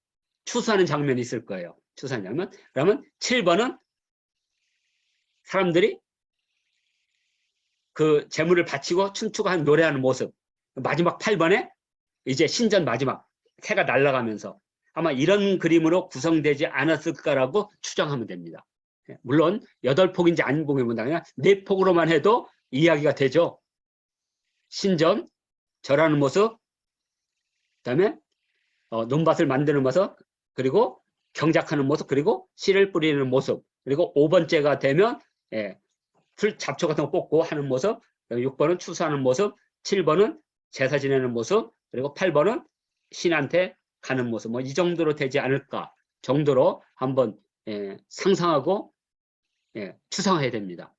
추수하는 장면이 있을 거예요. 추수하는 장면. 그러면 7번은 사람들이 그 재물을 바치고 춤추고 한 노래하는 모습. 마지막 8번에 이제 신전 마지막 해가 날아가면서 아마 이런 그림으로 구성되지 않았을까라고 추정하면 됩니다. 물론 8폭인지 안 보면 그냥 4폭으로만 해도 이야기가 되죠. 신전, 절하는 모습, 그다음에 논밭을 만드는 모습, 그리고 경작하는 모습, 그리고 씨를 뿌리는 모습, 그리고 5번째가 되면 풀 잡초 같은 거 뽑고 하는 모습, 6번은 추수하는 모습, 7번은 제사 지내는 모습, 그리고 8번은 신한테 가는 모습. 뭐 이 정도로 되지 않을까 정도로 한번 상상하고 추상해야 됩니다.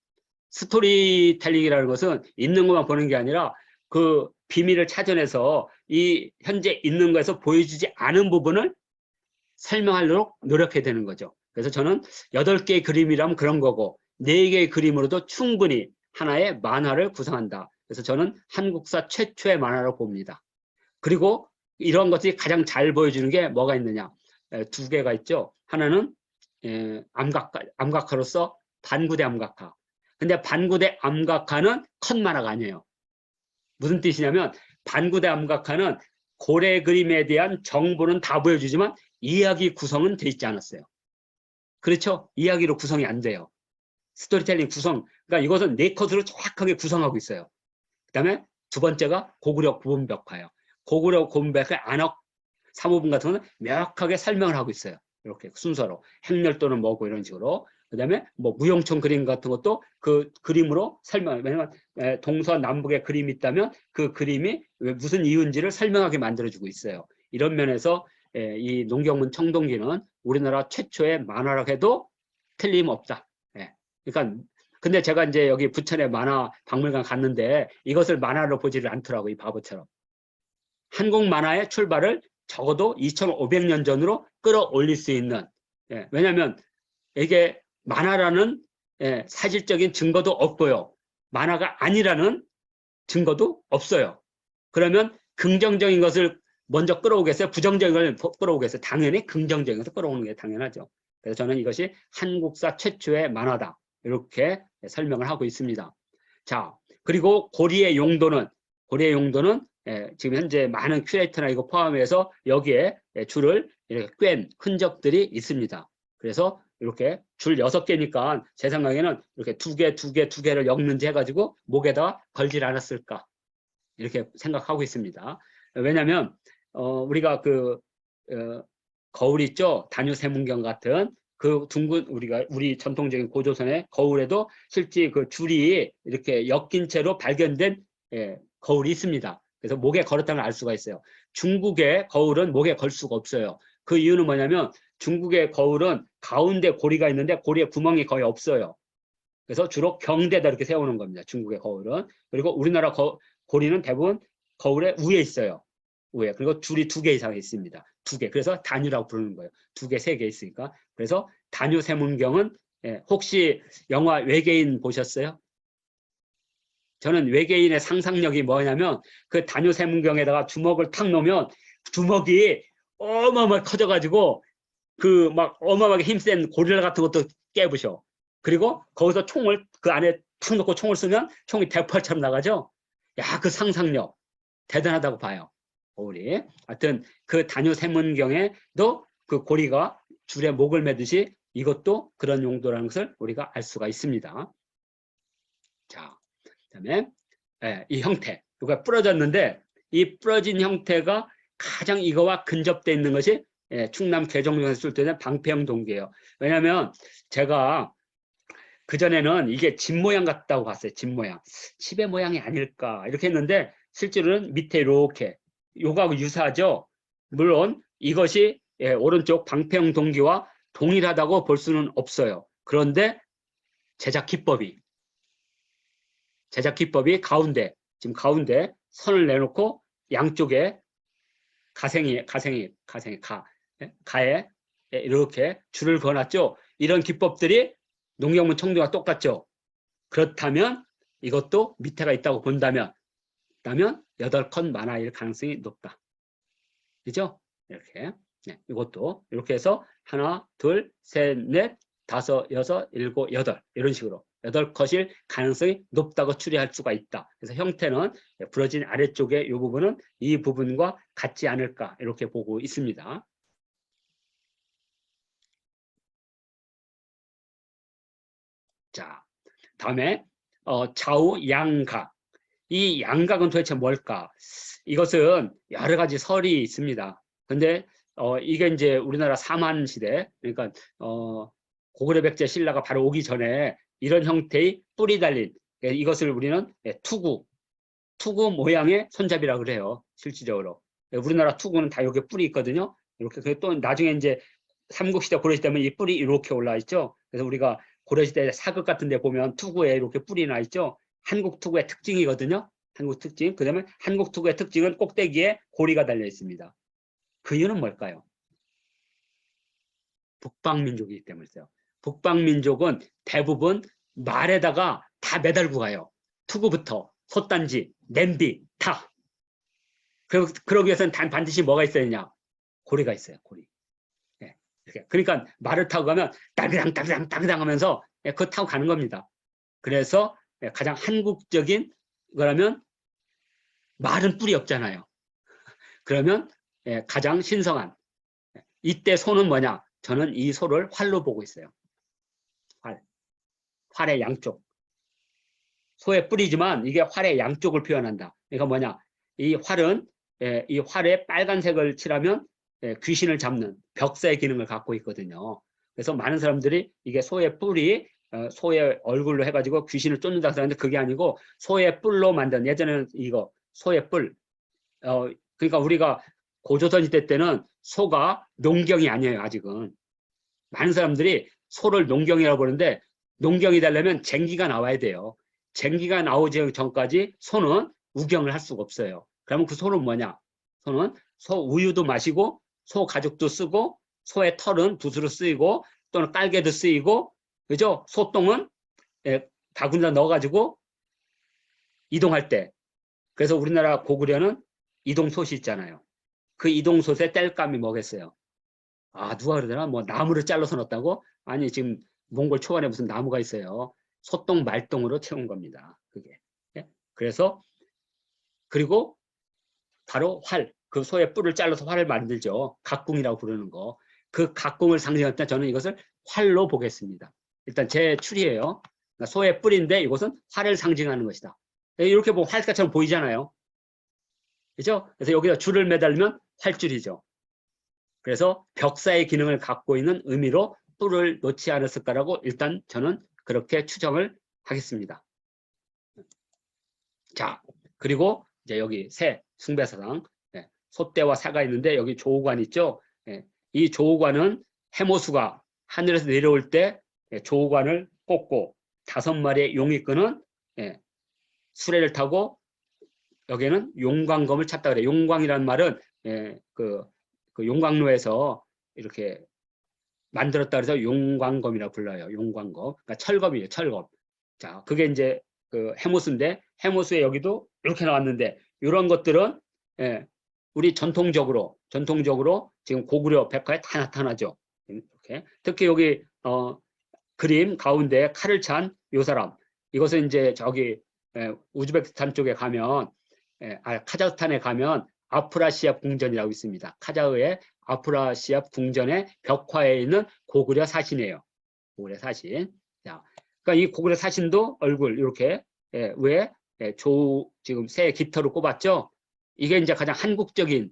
스토리텔링이라는 것은 있는 것만 보는 게 아니라 그 비밀을 찾아내서 이 현재 있는 것에서 보여주지 않은 부분을 설명하려고 노력해야 되는 거죠. 그래서 저는 8개의 그림이라면 그런 거고 4개의 그림으로도 충분히 하나의 만화를 구성한다. 그래서 저는 한국사 최초의 만화로 봅니다. 그리고 이런 것들이 가장 잘 보여주는 게 뭐가 있느냐. 2개가 있죠. 하나는 암각화로서 반구대 암각화. 근데 반구대 암각화는 컷 만화가 아니에요. 무슨 뜻이냐면 반구대 암각화는 고래 그림에 대한 정보는 다 보여주지만 이야기 구성은 돼 있지 않았어요. 그렇죠? 이야기로 구성이 안 돼요. 스토리텔링 구성, 그러니까 이것은 4컷으로 정확하게 구성하고 있어요. 그 다음에 2번째가 고구려 구분벽화예요. 고구려 구분벽화의 안억 3호분 같은 거는 명확하게 설명을 하고 있어요. 이렇게 순서로 행렬도는 뭐고 이런 식으로. 그 다음에 뭐 무용청 그림 같은 것도 그 그림으로 설명, 왜냐면 동서남북의 그림이 있다면 그 그림이 무슨 이유인지를 설명하게 만들어주고 있어요. 이런 면에서 이 농경문 청동기는 우리나라 최초의 만화라고 해도 틀림없다. 그러니까 근데 제가 이제 여기 부천에 만화 박물관 갔는데 이것을 만화로 보지를 않더라고, 이 바보처럼. 한국 만화의 출발을 적어도 2500년 전으로 끌어올릴 수 있는, 왜냐하면 이게 만화라는 사실적인 증거도 없고요. 만화가 아니라는 증거도 없어요. 그러면 긍정적인 것을 먼저 끌어오겠어요? 부정적인 걸 끌어오겠어요? 당연히 긍정적인 것을 끌어오는 게 당연하죠. 그래서 저는 이것이 한국사 최초의 만화다. 이렇게 설명을 하고 있습니다. 자, 그리고 고리의 용도는 지금 현재 많은 큐레이터나 이거 포함해서 여기에 줄을 이렇게 꿰은 흔적들이 있습니다. 그래서 이렇게 줄 6개니까 제 생각에는 이렇게 2개를 엮는지 해가지고 목에다 걸질 않았을까 이렇게 생각하고 있습니다. 왜냐하면 우리가 거울 있죠, 단유세문경 같은 그 둥근 우리 전통적인 고조선의 거울에도 실제 그 줄이 이렇게 엮인 채로 발견된 거울이 있습니다. 그래서 목에 걸었다는 걸 알 수가 있어요. 중국의 거울은 목에 걸 수가 없어요. 그 이유는 뭐냐면 중국의 거울은 가운데 고리가 있는데 고리에 구멍이 거의 없어요. 그래서 주로 경대다 이렇게 세우는 겁니다. 중국의 거울은. 그리고 우리나라 고리는 대부분 거울의 위에 있어요. 위에. 그리고 줄이 2개 이상 있습니다. 2개. 그래서 단유라고 부르는 거예요. 2개, 3개 있으니까. 그래서 단유세문경은 혹시 영화 외계인 보셨어요? 저는 외계인의 상상력이 뭐냐면 그 단유세문경에다가 주먹을 탁 놓으면 주먹이 어마어마하게 커져가지고 그 막 어마어마하게 힘센 고릴라 같은 것도 깨부셔. 그리고 거기서 총을 그 안에 탁 놓고 총을 쏘면 총이 대포처럼 나가죠. 야, 그 상상력 대단하다고 봐요. 우리 하여튼 그 단유세문경에도 그 고리가 줄에 목을 매듯이 이것도 그런 용도라는 것을 우리가 알 수가 있습니다. 자, 그다음에 이 형태, 이거 부러졌는데 이 부러진 형태가 가장 이거와 근접되어 있는 것이 충남 계정동에서 쓸 때는 방패형 동기예요. 왜냐하면 제가 그전에는 이게 집 모양 같다고 봤어요. 집 모양. 집의 모양이 아닐까 이렇게 했는데 실제로는 밑에 이렇게 요거하고 유사하죠. 물론 이것이 오른쪽 방패형 동기와 동일하다고 볼 수는 없어요. 그런데 제작 기법이 가운데, 지금 가운데 선을 내놓고 양쪽에 가에 이렇게 줄을 그어놨죠. 이런 기법들이 농경문 청동과 똑같죠. 그렇다면 이것도 밑에가 있다고 본다면 8컷 만화일 가능성이 높다. 그죠? 이렇게. 이것도 이렇게 해서 하나, 둘, 셋, 넷, 다섯, 여섯, 일곱, 여덟 이런 식으로 8컷일 가능성이 높다고 추리할 수가 있다. 그래서 형태는 부러진 아래쪽에 이 부분은 이 부분과 같지 않을까 이렇게 보고 있습니다. 자, 다음에 좌우 양각. 이 양각은 도대체 뭘까? 이것은 여러 가지 설이 있습니다. 근데 이게 이제 우리나라 사만 시대, 그러니까 고구려 백제 신라가 바로 오기 전에 이런 형태의 뿔이 달린 이것을 우리는 투구 모양의 손잡이라고 그래요. 실질적으로. 우리나라 투구는 다 여기 뿔이 있거든요. 이렇게 또 나중에 이제 삼국시대 고려시대 되면 이 뿔이 이렇게 올라 있죠. 그래서 우리가 고려시대 사극 같은 데 보면 투구에 이렇게 뿔이 나 있죠. 한국 투구의 특징이거든요. 한국 특징. 그다음에 한국 투구의 특징은 꼭대기에 고리가 달려 있습니다. 그 이유는 뭘까요? 북방민족이기 때문이죠. 북방민족은 대부분 말에다가 다 매달고 가요. 투구부터 솥단지, 냄비 다. 그러기 위해서는 반드시 뭐가 있어야 되냐? 고리가 있어요. 고리. 예. 그러니까 말을 타고 가면 따그당 따그당 따그당 하면서 그거 타고 가는 겁니다. 그래서 가장 한국적인 거라면 말은 뿔이 없잖아요. 그러면 가장 신성한 이때 소는 뭐냐? 저는 이 소를 활로 보고 있어요. 활의 양쪽. 소의 뿔이지만 이게 활의 양쪽을 표현한다. 그러니까 뭐냐? 이 활은 이 활에 빨간색을 칠하면 귀신을 잡는 벽사의 기능을 갖고 있거든요. 그래서 많은 사람들이 이게 소의 뿔이 소의 얼굴로 해가지고 귀신을 쫓는다 하는데 그게 아니고 소의 뿔로 만든 예전에는 이거 소의 뿔. 그러니까 우리가 고조선 시대 때는 소가 농경이 아니에요. 아직은. 많은 사람들이 소를 농경이라고 보는데 농경이 되려면 쟁기가 나와야 돼요. 쟁기가 나오기 전까지 소는 우경을 할 수가 없어요. 그러면 그 소는 뭐냐? 소는 소 우유도 마시고 소 가죽도 쓰고 소의 털은 붓으로 쓰이고 또는 깔개도 쓰이고 그죠? 소똥은 바구니에 넣어가지고 이동할 때 그래서 우리나라 고구려는 이동솥이 있잖아요. 그 이동솥의 땔감이 뭐겠어요? 아 누가 그러더라? 뭐 나무를 잘라서 넣었다고? 아니 지금 몽골 초원에 무슨 나무가 있어요. 소똥 말똥으로 채운 겁니다. 그게. 그래서 그리고 바로 활, 그 소의 뿔을 잘라서 활을 만들죠. 각궁이라고 부르는 거. 그 각궁을 상징할 때 저는 이것을 활로 보겠습니다. 일단 제 추리예요. 그러니까 소의 뿔인데 이것은 활을 상징하는 것이다. 이렇게 보면 활자처럼 보이잖아요. 그죠? 그래서 여기다 줄을 매달면 활줄이죠. 그래서 벽사의 기능을 갖고 있는 의미로 뿔을 놓지 않았을까라고 일단 저는 그렇게 추정을 하겠습니다. 자, 그리고 이제 여기 새, 숭배사상, 소떼와 새가 있는데 여기 조우관 있죠? 이 조우관은 해모수가 하늘에서 내려올 때 조우관을 꽂고 5마리의 용이 끄는 수레를 타고 여기에는 용광검을 찾다 그래요. 용광이라는 말은 그 용광로에서 이렇게 만들었다 그래서 용광검이라고 불러요. 용광검. 그러니까 철검이에요. 철검. 자, 그게 이제 그 해모수인데 해모수에 여기도 이렇게 나왔는데 이런 것들은 우리 전통적으로 지금 고구려 백화에 다 나타나죠. 이렇게. 특히 여기 그림 가운데 칼을 찬 요 사람. 이것은 이제 저기 우즈베키스탄 쪽에 가면 카자흐스탄에 가면 아프라시압 궁전이라고 있습니다. 카자흐의 아프라시압 궁전의 벽화에 있는 고구려 사신이에요. 고구려 사신. 자, 그러니까 이 고구려 사신도 얼굴 이렇게 왜 지금 새 깃털을 꼽았죠. 이게 이제 가장 한국적인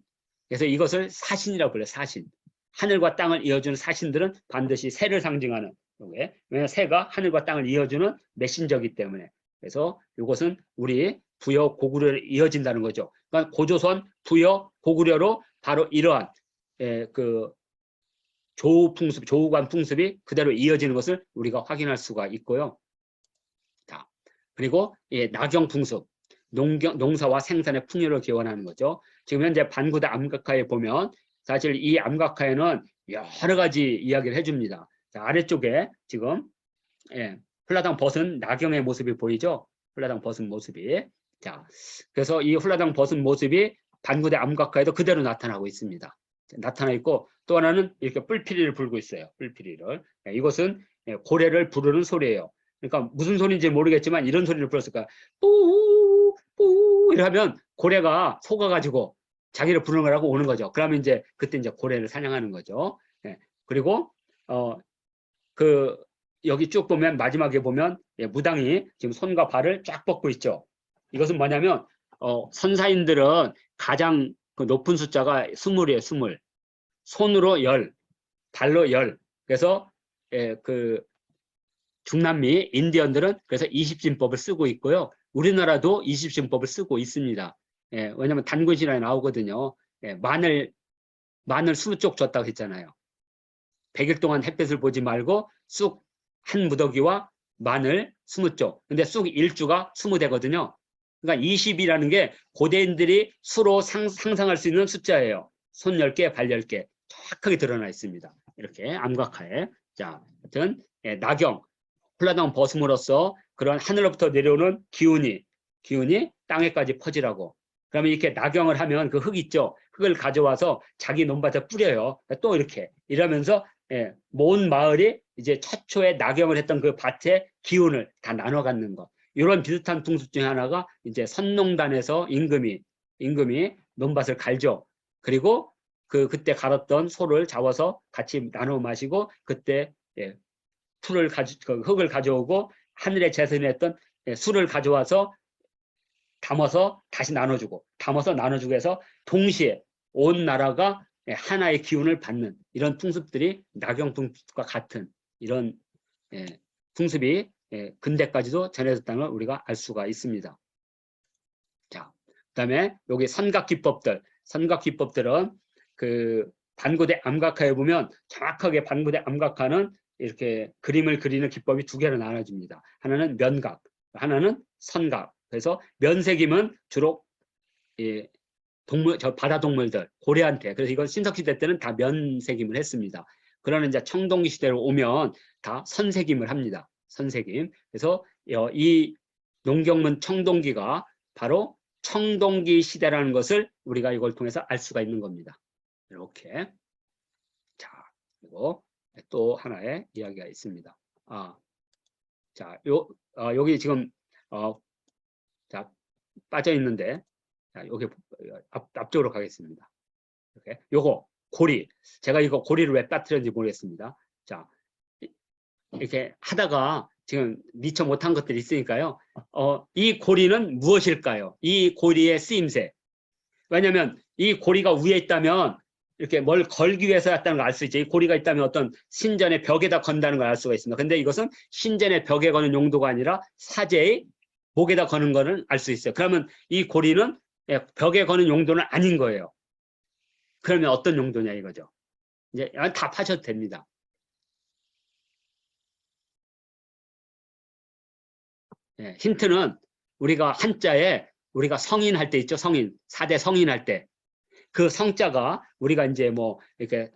그래서 이것을 사신이라고 불러요. 사신. 하늘과 땅을 이어주는 사신들은 반드시 새를 상징하는 요게. 왜냐하면 새가 하늘과 땅을 이어주는 메신저이기 때문에. 그래서 이것은 우리 부여 고구려로 이어진다는 거죠. 그러니까 고조선 부여 고구려로 바로 이러한 그 조우풍습, 조우관 풍습이 그대로 이어지는 것을 우리가 확인할 수가 있고요. 자, 그리고 낙영풍습, 농사와 생산의 풍요를 기원하는 거죠. 지금 현재 반구대 암각화에 보면 사실 이 암각화에는 여러 가지 이야기를 해줍니다. 자, 아래쪽에 지금 훌라당 벗은 낙영의 모습이 보이죠? 훌라당 벗은 모습이. 자, 그래서 이 훌라당 벗은 모습이 반구대 암각화에도 그대로 나타나고 있습니다. 나타나 있고 또 하나는 이렇게 뿔피리를 불고 있어요. 뿔피리를. 이것은 고래를 부르는 소리예요. 그러니까 무슨 소리인지 모르겠지만 이런 소리를 불렀을까? 뿌, 뿌 이러면 고래가 속아가지고 자기를 부르는 거라고 오는 거죠. 그러면 이제 그때 이제 고래를 사냥하는 거죠. 그리고 그 여기 쭉 보면 마지막에 보면 무당이 지금 손과 발을 쫙 뻗고 있죠. 이것은 뭐냐면 선사인들은 가장 그 높은 숫자가 20이에요. 20. 손으로 10, 발로 10. 그래서 그 중남미 인디언들은 그래서 20진법을 쓰고 있고요. 우리나라도 20진법을 쓰고 있습니다. 왜냐하면 단군신화에 나오거든요. 마늘 20쪽 줬다고 했잖아요. 100일 동안 햇볕을 보지 말고 쑥 한 무더기와 마늘 20쪽. 근데 쑥 1주가 20대거든요. 그러니까 20이라는 게 고대인들이 수로 상상할 수 있는 숫자예요. 손 10개, 발 10개. 정확하게 드러나 있습니다. 이렇게 암각하에. 자, 하여튼 나경, 홀라당 벗음으로써 그런 하늘로부터 내려오는 기운이 땅에까지 퍼지라고. 그러면 이렇게 나경을 하면 그 흙 있죠. 흙을 가져와서 자기 논밭에 뿌려요. 또 이렇게 이러면서 모은 마을이 이제 최초에 나경을 했던 그 밭의 기운을 다 나눠 갖는 것. 이런 비슷한 풍습 중에 하나가 이제 선농단에서 임금이 논밭을 갈죠. 그리고 그때 갈았던 소를 잡아서 같이 나눠 마시고 그때 흙을 가져오고 하늘에 제선했던 술을 가져와서 담아서 다시 나눠주고 담아서 나눠주고 해서 동시에 온 나라가 하나의 기운을 받는 이런 풍습들이 낙영 풍습과 같은 이런 풍습이 근대까지도 전해졌다는 걸 우리가 알 수가 있습니다. 자, 그다음에 여기 선각기법들은 그 반고대 암각화에 보면 정확하게 반고대 암각화는 이렇게 그림을 그리는 기법이 두 개로 나눠집니다. 하나는 면각, 하나는 선각. 그래서 면색임은 주로 바다 동물들, 고래한테. 그래서 이건 신석시대 때는 다 면색임을 했습니다. 그러나 이제 청동기 시대로 오면 다 선색임을 합니다. 선색임. 그래서 이 농경문 청동기가 바로 청동기 시대라는 것을 우리가 이걸 통해서 알 수가 있는 겁니다. 이렇게. 자, 그리고 또 하나의 이야기가 있습니다. 자, 여기 지금 자, 빠져 있는데, 자, 여기 앞쪽으로 가겠습니다. 이렇게. 요거 고리. 제가 이거 고리를 왜 빠뜨렸는지 모르겠습니다. 자, 이렇게 하다가 지금 미처 못한 것들이 있으니까요. 이 고리는 무엇일까요? 이 고리의 쓰임새. 왜냐하면 이 고리가 위에 있다면 이렇게 뭘 걸기 위해서 했다는 걸 알 수 있죠. 이 고리가 있다면 어떤 신전의 벽에다 건다는 걸 알 수가 있습니다. 근데 이것은 신전의 벽에 거는 용도가 아니라 사제의 목에다 거는 거는 알 수 있어요. 그러면 이 고리는 벽에 거는 용도는 아닌 거예요. 그러면 어떤 용도냐 이거죠. 이제 다 파셔도 됩니다. 힌트는 우리가 한자에 우리가 성인 할 때 있죠. 성인. 4대 성인 할 때. 그 성자가 우리가 이제 뭐 이렇게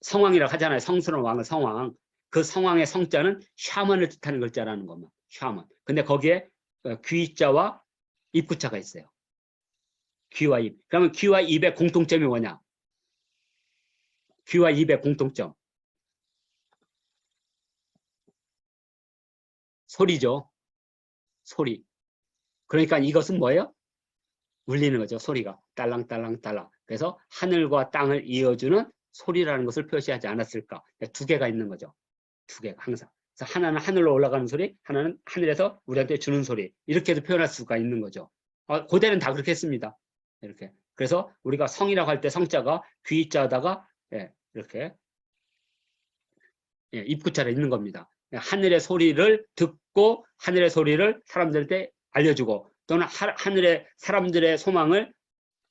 성왕이라고 하잖아요. 성스러운 왕을 성왕. 그 성왕의 성자는 샤먼을 뜻하는 글자라는 겁니다. 샤먼. 근데 거기에 귀자와 입구자가 있어요. 귀와 입. 그러면 귀와 입의 공통점이 뭐냐? 귀와 입의 공통점. 소리죠. 소리. 그러니까 이것은 뭐예요? 울리는 거죠. 소리가. 딸랑딸랑딸랑. 그래서 하늘과 땅을 이어주는 소리라는 것을 표시하지 않았을까. 두 개가 있는 거죠. 두 개가 항상. 그래서 하나는 하늘로 올라가는 소리, 하나는 하늘에서 우리한테 주는 소리. 이렇게도 표현할 수가 있는 거죠. 고대는 다 그렇게 했습니다. 이렇게. 그래서 우리가 성이라고 할 때 성자가 귀자다가 이렇게 입구자로 있는 겁니다. 하늘의 소리를 듣고 하늘의 소리를 사람들한테 알려주고 또는 하늘의 사람들의 소망을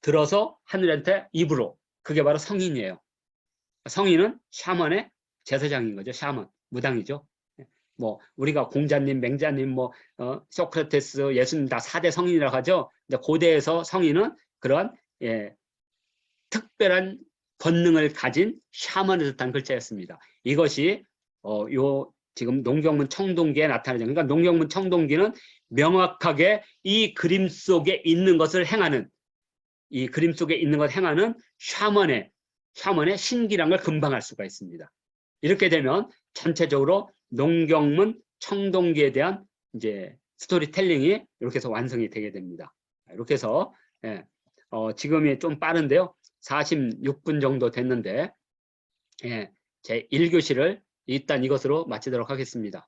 들어서 하늘한테 입으로. 그게 바로 성인이에요. 성인은 샤먼의 제사장인 거죠. 샤먼, 무당이죠. 뭐 우리가 공자님, 맹자님, 뭐 소크라테스, 예수님 다 4대 성인이라고 하죠. 근데 고대에서 성인은 그런 특별한 권능을 가진 샤먼을 뜻한 글자였습니다. 이것이 지금 농경문 청동기에 나타나죠. 그러니까 농경문 청동기는 명확하게 이 그림 속에 있는 것을 행하는 이 그림 속에 있는 것을 행하는 샤먼의 신기란 걸 금방 알 수가 있습니다. 이렇게 되면 전체적으로 농경문 청동기에 대한 이제 스토리텔링이 이렇게 해서 완성이 되게 됩니다. 이렇게 해서 지금이 좀 빠른데요. 46분 정도 됐는데 제 1교시를 일단 이것으로 마치도록 하겠습니다.